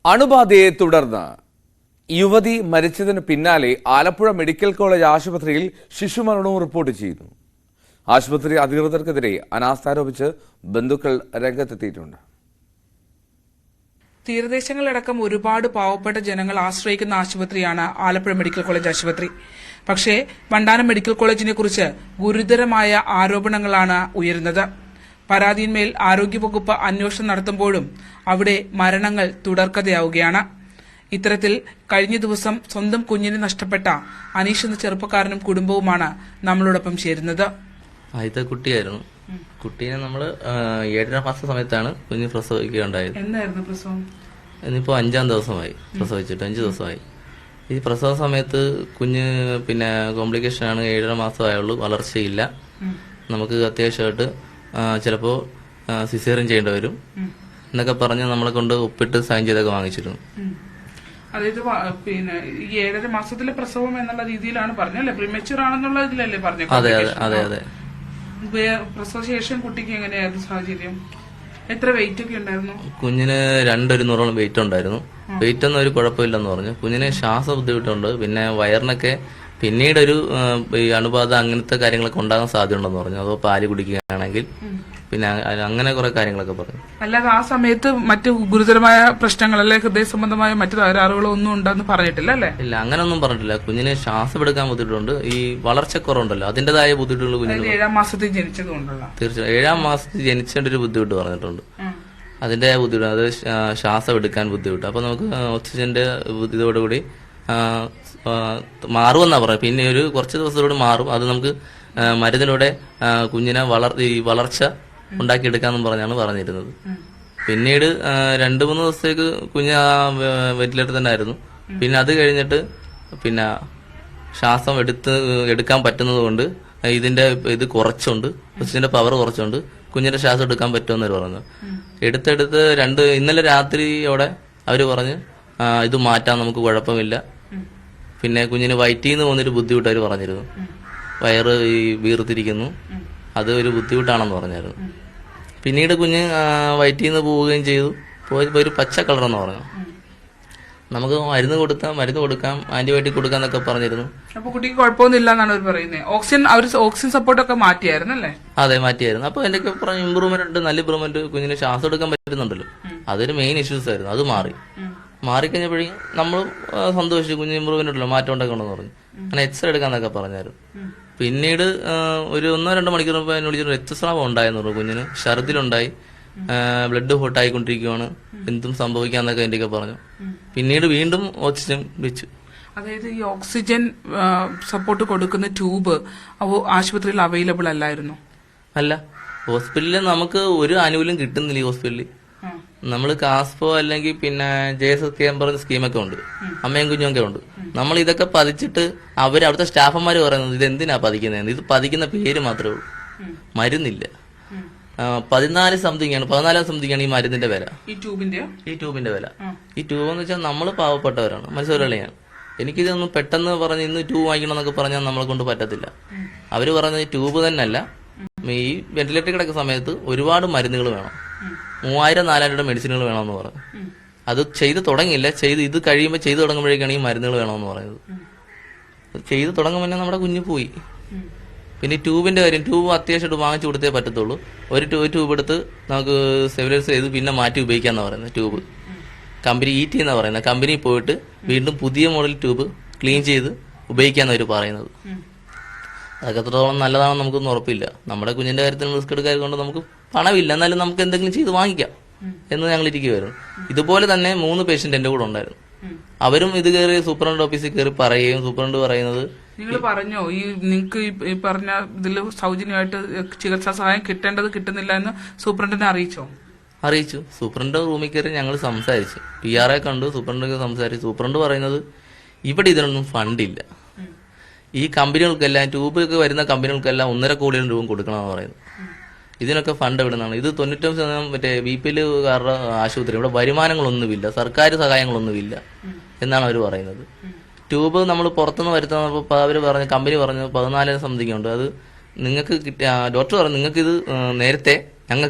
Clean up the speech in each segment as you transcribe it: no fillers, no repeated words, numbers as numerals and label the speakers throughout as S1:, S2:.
S1: അണുബാധയെ തുടർന്ന് യുവതി മരിച്ചതിന് പിന്നാലെ ആലപ്പുഴ മെഡിക്കൽ കോളേജ് ആശുപത്രിയിൽ ശിശുമരണവും റിപ്പോർട്ട് ചെയ്യുന്നു. ആശുപത്രി അധികൃതർക്കെതിരെ അനാസ്ഥാരോപിച്ച് ബന്ധുക്കൾ രംഗത്തെത്തിയിട്ടുണ്ട്.
S2: തീരദേശങ്ങളിലടക്കം ഒരുപാട് പാവപ്പെട്ട ജനങ്ങൾ ആശ്രയിക്കുന്ന ആശുപത്രിയാണ് ആലപ്പുഴ മെഡിക്കൽ കോളേജ് ആശുപത്രി. പക്ഷേ വണ്ടാനം മെഡിക്കൽ കോളേജിനെ കുറിച്ച് ഗുരുതരമായ ആരോപണങ്ങളാണ് ഉയരുന്നത്. പരാതിയിന്മേൽ ആരോഗ്യവകുപ്പ് അന്വേഷണം നടത്തുമ്പോഴും അവിടെ മരണങ്ങൾ തുടർക്കഥയാവുകയാണ്. ഇത്തരത്തിൽ കഴിഞ്ഞ ദിവസം സ്വന്തം കുഞ്ഞിനെ നഷ്ടപ്പെട്ട അനീഷ് എന്ന ചെറുപ്പക്കാരനും കുടുംബവുമാണ് നമ്മളോടൊപ്പം ചേരുന്നത്.
S3: ആദ്യത്തെ കുട്ടിയായിരുന്നു. കുട്ടീനെ നമ്മൾ 7.5 മാസ സമയത്താണ് കുഞ്ഞ് പ്രസവിക്കുകയുണ്ടായത്.
S2: എന്തായിരുന്നു പ്രസവം?
S3: ഇന്നിപ്പോൾ 5-ാം ദിവസമായി പ്രസവിച്ചിട്ട്, 5 ദിവസമായി. ഈ പ്രസവ സമയത്ത് കുഞ്ഞ് കോംപ്ലിക്കേഷനാണ്. 7.5 മാസമായുള്ളൂ, വളർച്ചയില്ല. നമുക്ക് അത്യാവശ്യമായിട്ട് ചിലപ്പോൾ സിസേറിയൻ ചെയ്യേണ്ടി വരും എന്നൊക്കെ പറഞ്ഞ് നമ്മളെ കൊണ്ട് ഒപ്പിട്ട് സൈൻ ചെയ്തൊക്കെ വാങ്ങിച്ചിരുന്നു.
S2: അതായത് ഈ 7.5 മാസത്തിലെ പ്രസവം എന്നുള്ള രീതിയിലാണ് പറഞ്ഞല്ലേ, പ്രീമച്യൂർ ആണെന്നുള്ള ഇതിലല്ലേ പറഞ്ഞത്?
S3: അതെ അതെ അതെ അതെ.
S2: പ്രസവശേഷം കുട്ടിക്ക് എങ്ങനെയായിരുന്നു സാഹചര്യം? എത്ര വെയിറ്റ് ഒക്കെ ഉണ്ടായിരുന്നു?
S3: കുഞ്ഞിന് 200 വെയിറ്റ് ഉണ്ടായിരുന്നു. വെയിറ്റ് ഒന്നും ഒരു കുഴപ്പമില്ലെന്ന് പറഞ്ഞു. കുഞ്ഞിന് ശ്വാസ ബുദ്ധിമുട്ടുണ്ട്. പിന്നെ വയറിനൊക്കെ പിന്നീടൊരു ഈ അണുബാധ അങ്ങനത്തെ കാര്യങ്ങളൊക്കെ ഉണ്ടാകാൻ സാധ്യതയുണ്ടെന്ന് പറഞ്ഞു. അതോ പാല് കുടിക്കുകയാണെങ്കിൽ പിന്നെ അങ്ങനെ കുറെ കാര്യങ്ങളൊക്കെ പറഞ്ഞു.
S2: അല്ലാതെ ആ സമയത്ത് മറ്റു ഗുരുതരമായ പ്രശ്നങ്ങൾ അല്ലെ ഹൃദയ സംബന്ധമായ മറ്റു തകരാറുകളോ ഒന്നും ഉണ്ടെന്ന് പറഞ്ഞിട്ടില്ല അല്ലേ?
S3: ഇല്ല, അങ്ങനെയൊന്നും പറഞ്ഞിട്ടില്ല. കുഞ്ഞിന് ശ്വാസം എടുക്കാൻ ബുദ്ധിമുട്ടുണ്ട്. ഈ വളർച്ചക്കുറവുണ്ടല്ലോ, അതിന്റേതായ ബുദ്ധിമുട്ടുകൾ കുഞ്ഞിന്
S2: 7-ാം മാസത്തിൽ ജനിച്ചതുകൊണ്ടുള്ള
S3: തീർച്ചയായും 7-ാം മാസത്തിൽ ജനിച്ചതിന്റെ ഒരു ബുദ്ധിമുട്ട് പറഞ്ഞിട്ടുണ്ട്. അതിന്റെ ബുദ്ധിമുട്ട്, അത് ശ്വാസം എടുക്കാൻ ബുദ്ധിമുട്ട്. അപ്പൊ നമുക്ക് ഓക്സിജന്റെ ഇതോടുകൂടി മാറുമെന്നാ പറയുന്നത്. പിന്നെ ഒരു കുറച്ച് ദിവസത്തോടെ മാറും. അത് നമുക്ക് മരുന്നിലൂടെ കുഞ്ഞിനെ വളർച്ച ഉണ്ടാക്കിയെടുക്കാന്നും പറഞ്ഞാണ് പറഞ്ഞിരുന്നത്. പിന്നീട് 2-3 ദിവസത്തേക്ക് കുഞ്ഞ് വെന്റിലേറ്റർ തന്നെ ആയിരുന്നു. പിന്നെ അത് കഴിഞ്ഞിട്ട് പിന്നെ ശ്വാസം എടുക്കാൻ പറ്റുന്നത് കൊണ്ട് ഇത് കുറച്ചുണ്ട്, ഓക്സിജന്റെ പവർ കുറച്ചുണ്ട്, കുഞ്ഞിന്റെ ശ്വാസം എടുക്കാൻ പറ്റുമെന്നവർ പറഞ്ഞു. എടുത്തെടുത്ത് ഇന്നലെ രാത്രിയോടെ അവര് പറഞ്ഞ് ഇത് മാറ്റാൻ നമുക്ക് കുഴപ്പമില്ല. പിന്നെ കുഞ്ഞിന് വയറ്റിൽ നിന്ന് പോകുന്നൊരു ബുദ്ധിമുട്ട് അവർ പറഞ്ഞിരുന്നു. വയറ് വീർത്തിരിക്കുന്നു, അത് ഒരു ബുദ്ധിമുട്ടാണെന്ന് പറഞ്ഞായിരുന്നു. പിന്നീട് കുഞ്ഞ് വയറ്റിൽ നിന്ന് പോവുകയും ചെയ്തു. പോയപ്പോൾ ഒരു പച്ച കളറെന്ന് പറഞ്ഞു. നമുക്ക് മരുന്ന് കൊടുക്കാം, ആന്റിബയോട്ടിക് കൊടുക്കാന്നൊക്കെ പറഞ്ഞിരുന്നു.
S2: അപ്പൊ കുട്ടിക്ക് കുഴപ്പമൊന്നുമില്ല എന്നാണ് അവർ പറയുന്നത്. ഓക്സിജൻ സപ്പോർട്ടൊക്കെ മാറ്റിയായിരുന്നു അല്ലേ?
S3: അതെ, മാറ്റിയായിരുന്നു. അപ്പൊ എന്തൊക്കെ പറഞ്ഞ ഇമ്പ്രൂവ്മെന്റ് ഉണ്ട്, നല്ല ഇമ്പ്രൂവ്മെന്റ്. കുഞ്ഞിന് ശ്വാസം എടുക്കാൻ പറ്റുന്നുണ്ടല്ലോ, അതൊരു മെയിൻ ഇഷ്യൂസ് ആയിരുന്നു. അത് മാറിക്കഴിഞ്ഞപ്പോഴേക്കും നമ്മൾ സന്തോഷിച്ചു. കുഞ്ഞിന് ഇമ്പ്രൂവ്മെന്റ് ഉണ്ടല്ലോ, മാറ്റം ഉണ്ടാക്കണമെന്ന് പറഞ്ഞു. അങ്ങനെ എക്സ്റേ എടുക്കാന്നൊക്കെ പറഞ്ഞായിരുന്നു. പിന്നീട് ഒരു 1-2 മണിക്കൂർ മുമ്പ് എന്നോട് രക്തസ്രാവം ഉണ്ടായെന്ന് പറഞ്ഞു. കുഞ്ഞിന് ഛർദിലുണ്ടായി, ബ്ലഡ് ഹോട്ടായിക്കൊണ്ടിരിക്കുകയാണ്, എന്തും സംഭവിക്കാന്നൊക്കെ എന്റെയൊക്കെ പറഞ്ഞു. പിന്നീട് വീണ്ടും ഓക്സിജൻ വെച്ചു.
S2: അതായത് ഈ ഓക്സിജൻ സപ്പോർട്ട് കൊടുക്കുന്ന ട്യൂബ് ആശുപത്രിയിൽ അവൈലബിൾ അല്ലായിരുന്നു?
S3: അല്ല, ഹോസ്പിറ്റലിൽ നമുക്ക് ഒരു ആനുകൂല്യം കിട്ടുന്നില്ല. ഈ ഹോസ്പിറ്റലിൽ നമ്മൾ കാസ്പോ അല്ലെങ്കിൽ പിന്നെ JSK പറഞ്ഞ സ്കീമൊക്കെ ഉണ്ട്, അമ്മയും കുഞ്ഞൊക്കെ ഉണ്ട്. നമ്മൾ ഇതൊക്കെ പതിച്ചിട്ട് അവിടുത്തെ സ്റ്റാഫന്മാർ പറയുന്നത് ഇത് എന്തിനാ പതിക്കുന്നത്, ഇത് പതിക്കുന്ന പേര് മാത്രമേ ഉള്ളൂ, മരുന്നില്ല. 14 സംതിങ് ആണ് ഈ മരുന്നിന്റെ വില, ഈ ട്യൂബിന്റെ വില. ഈ ട്യൂബ് എന്ന് വെച്ചാൽ നമ്മൾ പാവപ്പെട്ടവരാണ്, മത്സ്യത്തൊഴിലാളിയാണ്. എനിക്കിതൊന്നും പെട്ടെന്ന് പറഞ്ഞ് ഇന്ന് ട്യൂബ് വാങ്ങിക്കണം എന്നൊക്കെ പറഞ്ഞാൽ നമ്മളെ കൊണ്ട് പറ്റത്തില്ല. അവര് പറഞ്ഞത് ട്യൂബ് തന്നെയല്ല, ഈ വെന്റിലേറ്റർ കിടക്കുന്ന സമയത്ത് ഒരുപാട് മരുന്നുകൾ വേണം, 3000-4000 മെഡിസിനുകൾ വേണമെന്ന് പറഞ്ഞു. അത് ചെയ്ത് തുടങ്ങിയില്ല, ഇത് കഴിയുമ്പോൾ ചെയ്തു തുടങ്ങുമ്പോഴേക്കാണ് ഈ മരുന്നുകൾ വേണമെന്ന് പറയുന്നത്. ചെയ്ത് തുടങ്ങുമ്പോൾ തന്നെ നമ്മുടെ കുഞ്ഞ് പോയി. പിന്നെ ട്യൂബിന്റെ കാര്യം, ട്യൂബ് അത്യാവശ്യമായിട്ട് വാങ്ങിച്ചു കൊടുത്തേ പറ്റത്തുള്ളൂ. ഒരു ട്യൂബ് എടുത്ത് നമുക്ക് സ്റ്റെബിലൈസ് ചെയ്ത് പിന്നെ മാറ്റി ഉപയോഗിക്കാന്നാ പറയുന്നത്. ട്യൂബ് കമ്പനി ET എന്നാ പറയുന്നത്. കമ്പനി പോയിട്ട് വീണ്ടും പുതിയ മോഡൽ ട്യൂബ് ക്ലീൻ ചെയ്ത് ഉപയോഗിക്കാന്ന് അവർ പറയുന്നത്. അതൊക്കെ എത്രത്തോളം നല്ലതാണെന്ന് നമുക്കൊന്നും ഉറപ്പില്ല. നമ്മുടെ കുഞ്ഞിന്റെ കാര്യത്തിൽ റിസ്ക് എടുക്കാതെ നമുക്ക് പണമില്ല, എന്നാലും നമുക്ക് എന്തെങ്കിലും ചെയ്ത് വാങ്ങിക്കാം എന്ന് ഞങ്ങൾ ഇരിക്കുമായിരുന്നു. ഇതുപോലെ തന്നെ 3 പേഷ്യന്റ് എന്റെ കൂടെ ഉണ്ടായിരുന്നു. അവരും ഇത് കയറി സൂപ്രണ്ട് ഓഫീസിൽ കയറി പറയുകയും സൂപ്രണ്ട് പറയുന്നത്,
S2: നിങ്ങൾ പറഞ്ഞോ നിങ്ങൾക്ക് ഈ പറഞ്ഞ ഇതിൽ സൗജന്യമായിട്ട് ചികിത്സാ സഹായം കിട്ടുന്നില്ല എന്ന് സൂപ്രണ്ടിനെ അറിയിച്ചു.
S3: സൂപ്രണ്ട് റൂമിൽ കയറി ഞങ്ങൾ സംസാരിച്ചു, PR കണ്ടു, സൂപ്രണ്ടൊക്കെ സംസാരിച്ചു. സൂപ്രണ്ട് പറയുന്നത് ഇവിടെ ഇതിനൊന്നും ഫണ്ടില്ല, ഈ കമ്പനികൾക്കെല്ലാം ട്യൂബൊക്കെ വരുന്ന കമ്പനികൾക്കെല്ലാം 1.5 കോടി രൂപ കൊടുക്കണമെന്ന് പറയുന്നു. ഇതിനൊക്കെ ഫണ്ട് എവിടുന്നാണ്? ഇത് 95% മറ്റേ BPLകാരുടെ ആശുപത്രി, ഇവിടെ വരുമാനങ്ങളൊന്നുമില്ല, സർക്കാർ സഹായങ്ങളൊന്നുമില്ല എന്നാണ് അവർ പറയുന്നത്. ട്യൂബ് നമ്മൾ പുറത്തുനിന്ന് വരുത്തുന്നപ്പോൾ അവർ പറഞ്ഞു, കമ്പനി പറഞ്ഞു 14 സംതിങ് ഉണ്ട്. അത് നിങ്ങൾക്ക് ഡോക്ടർ പറഞ്ഞു നിങ്ങൾക്കിത് നേരത്തെ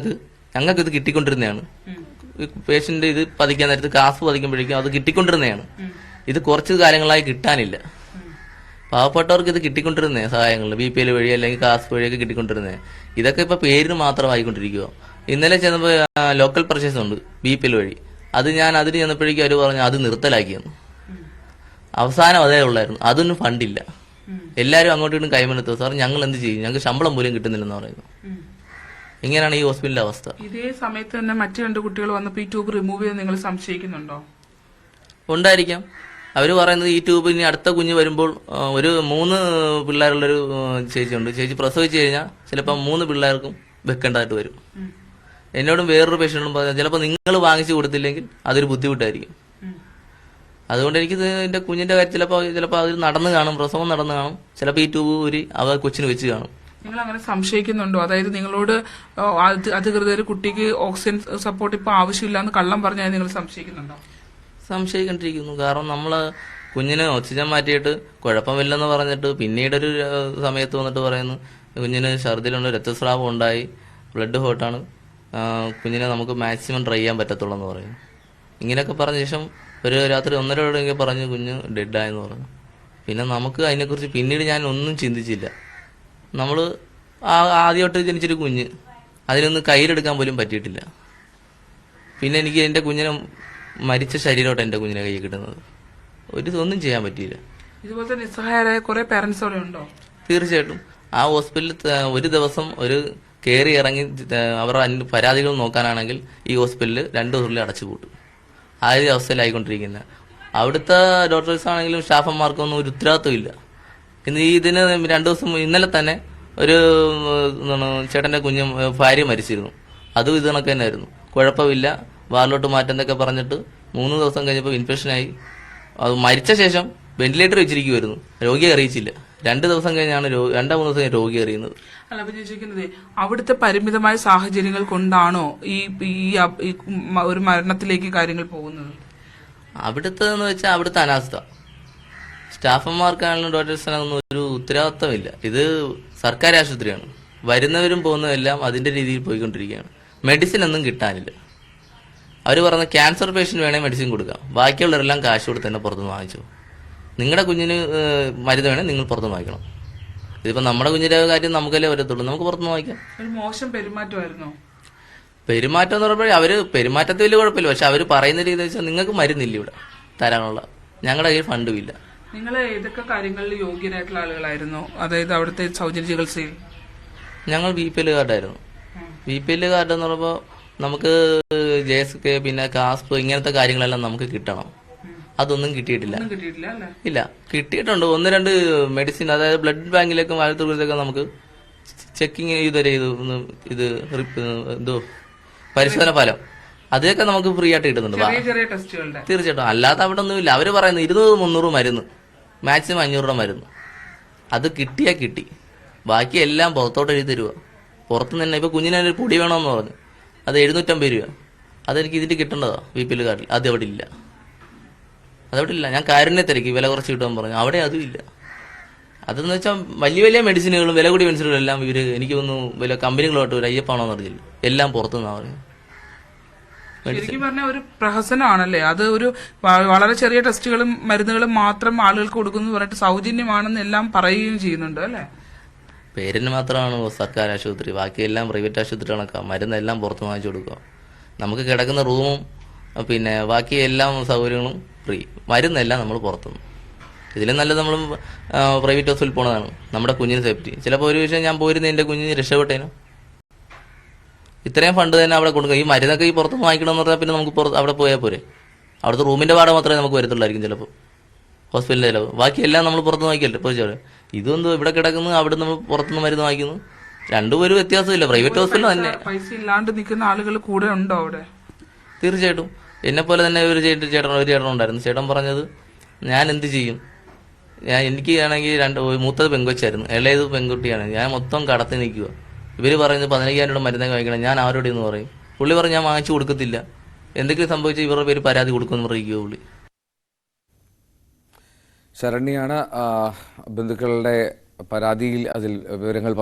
S3: ഞങ്ങൾക്ക് ഇത് കിട്ടിക്കൊണ്ടിരുന്നതാണ്, പേഷ്യന്റ് ഇത് പതിക്കാൻ നേരത്ത് കാസ് പതിക്കുമ്പോഴേക്കും അത് കിട്ടിക്കൊണ്ടിരുന്നതാണ്. ഇത് കുറച്ച് കാലങ്ങളായി കിട്ടാനില്ല. പാവപ്പെട്ടവർക്ക് ഇത് കിട്ടിക്കൊണ്ടിരുന്നേ സഹായങ്ങൾ BPL വഴി അല്ലെങ്കിൽ കാസ് വഴിയൊക്കെ കിട്ടിക്കൊണ്ടിരുന്നേ. ഇതൊക്കെ ഇപ്പൊ പേരിന് മാത്രമായിക്കൊണ്ടിരിക്കുക. ഇന്നലെ ചെന്നപ്പോൾ ലോക്കൽ പർച്ചേസ് ഉണ്ട് BPL വഴി. അത് ഞാൻ അതിന് ചെന്നപ്പോഴേക്കും അവർ പറഞ്ഞു അത് നിർത്തലാക്കിയെന്ന്. അവസാനം അതേ ഉള്ളായിരുന്നു, അതൊന്നും ഫണ്ടില്ല. എല്ലാവരും അങ്ങോട്ടും ഇങ്ങോട്ടും കൈമെടുത്തു. സാർ ഞങ്ങൾ എന്ത് ചെയ്യും, ഞങ്ങൾക്ക് ശമ്പളം പോലും കിട്ടുന്നില്ലെന്ന് പറയുന്നു. ഇങ്ങനെയാണ് ഈ ഹോസ്പിറ്റലിന്റെ അവസ്ഥ.
S2: ഇതേ സമയത്ത് തന്നെ മറ്റു 2 കുട്ടികൾ വന്നപ്പോൾ ഈ ട്യൂബ് റിമൂവ് ചെയ്ത് നിങ്ങൾ സംശയിക്കുന്നുണ്ടോ?
S3: ഉണ്ടായിരിക്കാം. അവർ പറയുന്നത് ഈ ട്യൂബ് ഇനി അടുത്ത കുഞ്ഞ് വരുമ്പോൾ ഒരു 3 പിള്ളേരുള്ളൊരു ചേച്ചിയുണ്ട്. ചേച്ചി പ്രസവിച്ചു കഴിഞ്ഞാൽ ചിലപ്പോൾ 3 പിള്ളേർക്കും വെക്കേണ്ടതായിട്ട് വരും. എന്നോടും വേറൊരു പേഷ്യന്റും പറഞ്ഞാൽ ചിലപ്പോൾ നിങ്ങൾ വാങ്ങിച്ചു കൊടുത്തില്ലെങ്കിൽ അതൊരു ബുദ്ധിമുട്ടായിരിക്കും. അതുകൊണ്ട് എനിക്ക് എന്റെ കുഞ്ഞിന്റെ കാര്യം ചിലപ്പോൾ അതിൽ നടന്നു കാണും, പ്രസവം നടന്നു കാണും. ചിലപ്പോൾ ഈ ട്യൂബ് ഊരി അവ കൊച്ചിന് വെച്ച് കാണും.
S2: നിങ്ങൾ അങ്ങനെ സംശയിക്കുന്നുണ്ടോ? അതായത് നിങ്ങളോട് അധികൃതർ കുട്ടിക്ക് ഓക്സിജൻ സപ്പോർട്ട് ഇപ്പൊ ആവശ്യമില്ല എന്ന് കള്ളം പറഞ്ഞാൽ നിങ്ങൾ സംശയിക്കുന്നുണ്ടോ?
S3: സംശയിക്കണ്ടിരിക്കുന്നു. കാരണം നമ്മള് കുഞ്ഞിന് ഓക്സിജൻ മാറ്റിയിട്ട് കുഴപ്പമില്ലെന്ന് പറഞ്ഞിട്ട് പിന്നീടൊരു സമയത്ത് വന്നിട്ട് പറയുന്നു കുഞ്ഞിന് ഛർദിലുണ്ട്, രക്തസ്രാവം ഉണ്ടായി, ബ്ലഡ് ഹോട്ടാണ്, കുഞ്ഞിനെ നമുക്ക് മാക്സിമം ട്രൈ ചെയ്യാൻ പറ്റത്തുള്ളൂ എന്ന് പറയുന്നു. ഇങ്ങനെയൊക്കെ പറഞ്ഞ ശേഷം ഒരു രാത്രി 1:30 പറഞ്ഞ് കുഞ്ഞ് ഡെഡായെന്ന് പറഞ്ഞു. പിന്നെ നമുക്ക് അതിനെക്കുറിച്ച് പിന്നീട് ഞാൻ ഒന്നും ചിന്തിച്ചില്ല. നമ്മൾ ആദ്യമായിട്ട് ജനിച്ചൊരു കുഞ്ഞ്, അതിനൊന്ന് കയ്യിലെടുക്കാൻ പോലും പറ്റിയിട്ടില്ല. പിന്നെ എനിക്ക് എൻ്റെ കുഞ്ഞിനെ മരിച്ച ശരീരമായിട്ട് എൻ്റെ കുഞ്ഞിനെ കയ്യിൽ കിട്ടുന്നത്, ഒന്നും ചെയ്യാൻ പറ്റിയില്ല.
S2: ഇതുപോലത്തെ നിസ്സഹായരായ കുറെ പേരൻസ് അവിടെ ഉണ്ടോ?
S3: തീർച്ചയായിട്ടും. ആ ഹോസ്പിറ്റലിൽ ഒരു ദിവസം ഒരു കയറി ഇറങ്ങി അവരുടെ പരാതികൾ നോക്കാനാണെങ്കിൽ ഈ ഹോസ്പിറ്റലിൽ 2 ദിവസത്തിൽ അടച്ചുപൂട്ടും. ആ ഒരു അവസ്ഥയിലായിക്കൊണ്ടിരിക്കുന്നത്. അവിടുത്തെ ഡോക്ടേഴ്സ് ആണെങ്കിലും സ്റ്റാഫന്മാർക്കൊന്നും ഒരു ഉത്തരവാദിത്വം ഇല്ല. ഇതിന് 2 ദിവസം ഇന്നലെ തന്നെ ഒരു ചേട്ടന്റെ കുഞ്ഞും ഭാര്യ മരിച്ചിരുന്നു. അതും ഇത് കണക്ക് തന്നെ ആയിരുന്നു. കുഴപ്പമില്ല, വാറിലോട്ട് മാറ്റുന്നൊക്കെ പറഞ്ഞിട്ട് 3 ദിവസം കഴിഞ്ഞപ്പോൾ ഇൻഫെക്ഷനായി. അത് മരിച്ച ശേഷം വെന്റിലേറ്റർ വെച്ചിരിക്കുമായിരുന്നു, രോഗിയെ അറിയിച്ചില്ല. 2 ദിവസം കഴിഞ്ഞാണ് 2-3 ദിവസം രോഗി അറിയുന്നത്.
S2: അല്ല, അപ്പൊ ഞാൻ ചോദിക്കുന്നത് അവിടുത്തെ പരിമിതമായ സാഹചര്യങ്ങൾ കൊണ്ടാണോ ഈ ഒരു മരണത്തിലേക്ക് കാര്യങ്ങൾ പോകുന്നത്?
S3: അവിടുത്തെ എന്ന് വെച്ചാൽ അവിടുത്തെ അനാസ്ഥ. സ്റ്റാഫന്മാർക്കാണെങ്കിലും ഡോക്ടേഴ്സിനൊന്നും ഒരു ഉത്തരവാദിത്തമില്ല. ഇത് സർക്കാർ ആശുപത്രിയാണ്. വരുന്നവരും പോകുന്നതെല്ലാം അതിന്റെ രീതിയിൽ പോയിക്കൊണ്ടിരിക്കുകയാണ്. മെഡിസിൻ ഒന്നും കിട്ടാനില്ല. അവർ പറഞ്ഞ ക്യാൻസർ പേഷ്യന്റ് വേണേൽ മെഡിസിൻ കൊടുക്കാം, ബാക്കിയുള്ളവരെല്ലാം കാശ് കൊടുത്ത് തന്നെ പുറത്തുനിന്ന് വാങ്ങിച്ചു. നിങ്ങളുടെ കുഞ്ഞിന് മരുന്ന് വേണേൽ നിങ്ങൾ പുറത്തുനിന്ന് വാങ്ങിക്കണം. ഇതിപ്പോൾ നമ്മുടെ കുഞ്ഞിന്റെ കാര്യം നമുക്കല്ലേ വരത്തുള്ളൂ, നമുക്ക് പുറത്തുനിന്ന് വാങ്ങിക്കാം.
S2: ഒരു മോശം പെരുമാറ്റമായിരുന്നോ?
S3: പെരുമാറ്റം എന്ന് പറയുമ്പോൾ അവര് പെരുമാറ്റത്തിൽ വലിയ കുഴപ്പമില്ല. പക്ഷെ അവർ പറയുന്ന രീതി വെച്ചാൽ നിങ്ങൾക്ക് മരുന്നില്ല ഇവിടെ തരാനുള്ള, ഞങ്ങളുടെ കയ്യിൽ ഫണ്ടും ഇല്ല.
S2: നിങ്ങൾ ഏതൊക്കെ കാര്യങ്ങളിൽ യോഗ്യരായിട്ടുള്ള ആളുകളായിരുന്നു? അതായത് അവിടുത്തെ സൗജന്യ ചികിത്സയിൽ
S3: ഞങ്ങൾ BPL കാർഡായിരുന്നു. BPL കാർഡ് എന്ന് പറയുമ്പോൾ നമുക്ക് JSK പിന്നെ കാസ്പ് ഇങ്ങനത്തെ കാര്യങ്ങളെല്ലാം നമുക്ക് കിട്ടണം. അതൊന്നും കിട്ടിയിട്ടില്ല. ഇല്ല, കിട്ടിയിട്ടുണ്ട് 1-2 മെഡിസിൻ, അതായത് ബ്ലഡ് ബാങ്കിലേക്കും ആലത്തൂരിലേക്കും നമുക്ക് ചെക്കിങ് ഇത് എന്തോ പരിശോധന ഫലം അതൊക്കെ നമുക്ക് ഫ്രീ ആയിട്ട് കിട്ടുന്നുണ്ട്. തീർച്ചയായിട്ടും. അല്ലാതെ അവിടെ ഒന്നുമില്ല. അവര് പറയുന്നത് 200-300 മരുന്ന്, മാക്സിമം 500 രൂപ മരുന്ന്. അത് കിട്ടിയാ കിട്ടി, ബാക്കി എല്ലാം പുറത്തോട്ട് എഴുതി തരുക. പുറത്തുനിന്ന് തന്നെ ഇപ്പൊ കുഞ്ഞിനൊരു പൊടി വേണമെന്ന് പറഞ്ഞു, അത് 750 രൂപ. അതെനിക്ക് ഇതിന്റെ കിട്ടേണ്ടതാ BPL കാർഡിൽ. അത് അവിടെ ഇല്ല, അതവിടെ ഇല്ല. ഞാൻ കാരുണ്യ തിരക്കി വില കുറച്ച് കിട്ടുമെന്ന് പറഞ്ഞു, അവിടെ അതും ഇല്ല. അതെന്ന് വെച്ചാൽ വലിയ വലിയ മെഡിസിനുകളും വില കൂടിയ മെഡിസിനുകളും എല്ലാം ഇവര് എനിക്ക് തോന്നുന്നു വലിയ കമ്പനികളോട്ട് ഒരു അയ്യപ്പാണോന്ന് അറിയില്ല, എല്ലാം പുറത്തുനിന്നാ പറയുന്നത്.
S2: ശരിക്കും പറഞ്ഞാൽ ഒരു പ്രഹസനമാണല്ലേ അത്. ഒരു വളരെ ചെറിയ ടെസ്റ്റുകളും മരുന്നുകളും മാത്രം ആളുകൾക്ക് കൊടുക്കുന്നു പറഞ്ഞിട്ട് സൗജന്യമാണെന്ന് എല്ലാം പറയുകയും ചെയ്യുന്നുണ്ട് അല്ലേ?
S3: പേരിന് മാത്രമാണ് സർക്കാർ ആശുപത്രി, ബാക്കിയെല്ലാം പ്രൈവറ്റ് ആശുപത്രി കണക്കാം. മരുന്നെല്ലാം പുറത്ത് വാങ്ങിച്ചു കൊടുക്കുക. നമുക്ക് കിടക്കുന്ന റൂമും പിന്നെ ബാക്കി എല്ലാ സൗകര്യങ്ങളും ഫ്രീ, മരുന്നെല്ലാം നമ്മൾ പുറത്തുനിന്ന്. ഇതിലും നല്ലത് നമ്മൾ പ്രൈവറ്റ് ഹോസ്പിറ്റലിൽ പോണതാണ്, നമ്മുടെ കുഞ്ഞിന് സേഫ്റ്റി. ചിലപ്പോൾ ഒരു വിഷയം ഞാൻ പോയിരുന്ന എൻ്റെ കുഞ്ഞിന് രക്ഷപ്പെട്ടേനും. ഇത്രയും ഫണ്ട് തന്നെ അവിടെ കൊടുക്കുക. ഈ മരുന്നൊക്കെ ഈ പുറത്തുനിന്ന് വാങ്ങിക്കണമെന്ന് പറഞ്ഞാൽ പിന്നെ നമുക്ക് അവിടെ പോയാൽ പോരെ. അവിടുത്തെ റൂമിന്റെ വാടക മാത്രമേ നമുക്ക് വരത്തുള്ളായിരിക്കും ചിലപ്പോൾ, ഹോസ്പിറ്റലിന്റെ ചിലവ്. ബാക്കിയെല്ലാം നമ്മൾ പുറത്തുനിന്ന് വാങ്ങിക്കല്ലേ പോയി. ഇതൊന്നും ഇവിടെ കിടക്കുന്നു, അവിടെ നമ്മൾ പുറത്തുനിന്ന് മരുന്ന് വാങ്ങിക്കുന്നു. രണ്ടുപേരും വ്യത്യാസമില്ല. പ്രൈവറ്റ് ഹോസ്പിറ്റൽ തന്നെ
S2: പൈസ ഇല്ലാണ്ട് നിൽക്കുന്ന ആളുകൾ കൂടെ ഉണ്ടോ അവിടെ?
S3: തീർച്ചയായിട്ടും. എന്നെ പോലെ തന്നെ ഒരു ചേട്ടൻ ഉണ്ടായിരുന്നു. ചേട്ടൻ പറഞ്ഞത് ഞാൻ എന്ത് ചെയ്യും, എനിക്ക് ആണെങ്കിൽ മൂത്തത് പെങ്കൊച്ചായിരുന്നു, ഇളയത് പെൺകുട്ടിയാണ്, ഞാൻ മൊത്തം കടത്തി നിൽക്കുക. ഇവര് പറയുന്നത് 15,000 രൂപ മരുന്നൊക്കെ വാങ്ങിക്കണം, ഞാൻ ആരോടെ എന്ന് പറയും. പുള്ളി പറഞ്ഞ് ഞാൻ വാങ്ങിച്ചു കൊടുക്കത്തില്ല, എന്തെങ്കിലും സംഭവിച്ചാൽ ഇവരുടെ പേര് പരാതി കൊടുക്കുമെന്ന് പറയുക പുള്ളി.
S1: ശരണ്യാണ് ബന്ധുക്കളുടെ പരാതിയിൽ അതിൽ വിവരങ്ങൾ